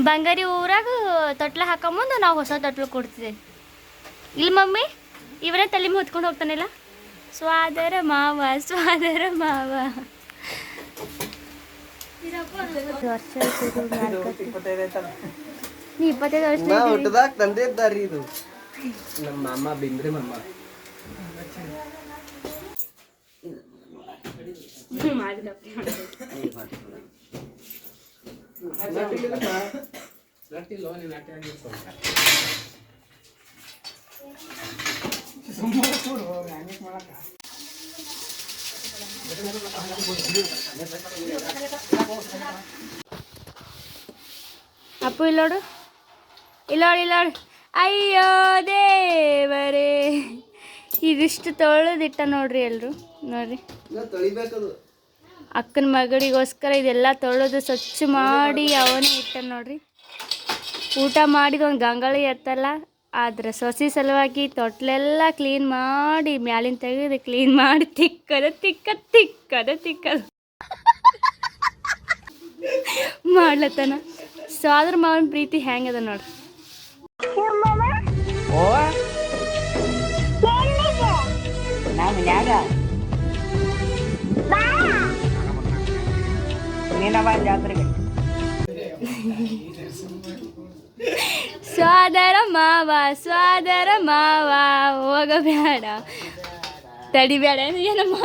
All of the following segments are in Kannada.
ಬಂಗಾರಿ ಊರಾಗ ತೊಟ್ಲ ಹಾಕೊಂಬಂದು ನಾವು ಹೊಸ ತೊಟ್ಲು ಕೊಡ್ತಿದ್ದೆ. ಇಲ್ಲಿ ಮಮ್ಮಿ ಇವರೇ ತಲೆ ಮೇಲೆ ಹೊತ್ಕೊಂಡು ಹೋಗ್ತಾನಿಲ್ಲ. ಸ್ವಾದರ ಮಾವ ಸ್ವಾದರ ಮಾವ. ನೀ 25 ವರ್ಷ ಹುಟ್ಟದಾಗ ತಂದೆ ಇದ್ದಾರಿ. ಇದು ನಮ್ಮ ಮಾಮ ಬಿಂದ್ರಿ ಮಾಮ. ಅಪ್ಪು ಇಲ್ಲೋಡು ಇಲ್ಲೋಡು. ಅಯ್ಯೋ ದೇವರೇ, ಇದಿಷ್ಟು ತೊಳೆದಿಟ್ಟ ನೋಡ್ರಿ ಎಲ್ರು. ನೋಡ್ರಿ ಅಕ್ಕನ ಮಗಳಿಗೋಸ್ಕರ ಇದೆಲ್ಲ ತೊಳೆದು ಸ್ವಚ್ಛ ಮಾಡಿ ಅವನೇ ಇಟ್ಟ ನೋಡ್ರಿ. ಊಟ ಮಾಡಿದ ಒಂದು ಗಂಗಾಳಿ ಎತ್ತಲ್ಲ, ಆದ್ರೆ ಸೊಸಿ ಸಲುವಾಗಿ ತೊಟ್ಲೆಲ್ಲ ಕ್ಲೀನ್ ಮಾಡಿ ಮ್ಯಾಲಿನ ತೆಗೆದು ಕ್ಲೀನ್ ಮಾಡಿ ತಿಕ್ಕದ ಮಾಡ್ಲತ್ತನ. ಸೊ ಅದ್ರ ಮಾವನ ಪ್ರೀತಿ ಹೆಂಗದ ನೋಡ್ರಿ. ಸ್ವಾದರ ಮಾವ ಹೋಗಬೇಡ ತಡಿಬೇಡ ಏನಮ್ಮ.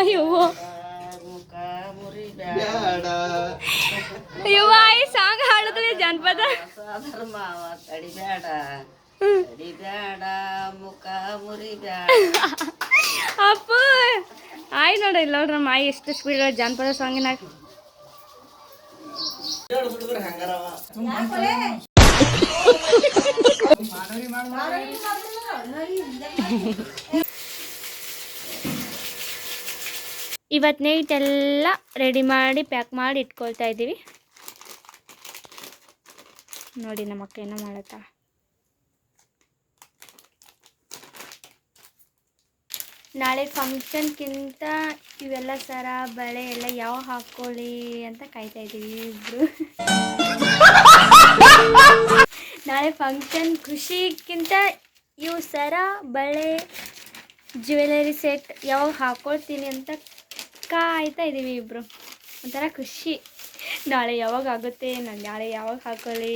ಯವ್ವ ಈ ಸಾಂಗ್ ಹಾಡಿದ್ರೆ ಜನಪದ. ಅಪ್ಪ ಆಯ್ ನೋಡ ಇಲ್ಲ ನೋಡ್ರಿ ನಮ್ಮ ಆಯಿ ಎಷ್ಟು ಸ್ಪೀಡ್ ಜನಪದ ಸಾಂಗಿನಾಗ. ಇವತ್ತು ನೈಟ್ ಎಲ್ಲ ರೆಡಿ ಮಾಡಿ ಪ್ಯಾಕ್ ಮಾಡಿ ಇಟ್ಕೊಳ್ತಾ ಇದ್ದೀವಿ. ನೋಡಿ ನಮ್ಮ ಅಕ್ಕ ಏನೋ ಮಾಡತ್ತ. ನಾಳೆ ಫಂಕ್ಷನ್ಗಿಂತ ಇವೆಲ್ಲ ಸರ ಬಳೆ ಎಲ್ಲ ಯಾವ ಹಾಕ್ಕೊಳ್ಳಿ ಅಂತ ಕಾಯ್ತಾ ಇದ್ದೀವಿ ಇಬ್ರು. ನಾಳೆ ಫಂಕ್ಷನ್ ಖುಷಿಗಿಂತ ಇವು ಸರ ಬಳೆ ಜ್ಯುವೆಲರಿ ಸೆಟ್ ಯಾವಾಗ ಹಾಕ್ಕೊಳ್ತೀನಿ ಅಂತ ಕಾಯ್ತಾ ಇದ್ದೀವಿ ಇಬ್ರು. ಒಂಥರ ಖುಷಿ, ನಾಳೆ ಯಾವಾಗ ಆಗುತ್ತೆ, ನಾನು ನಾಳೆ ಯಾವಾಗ ಹಾಕೊಳ್ಳಿ.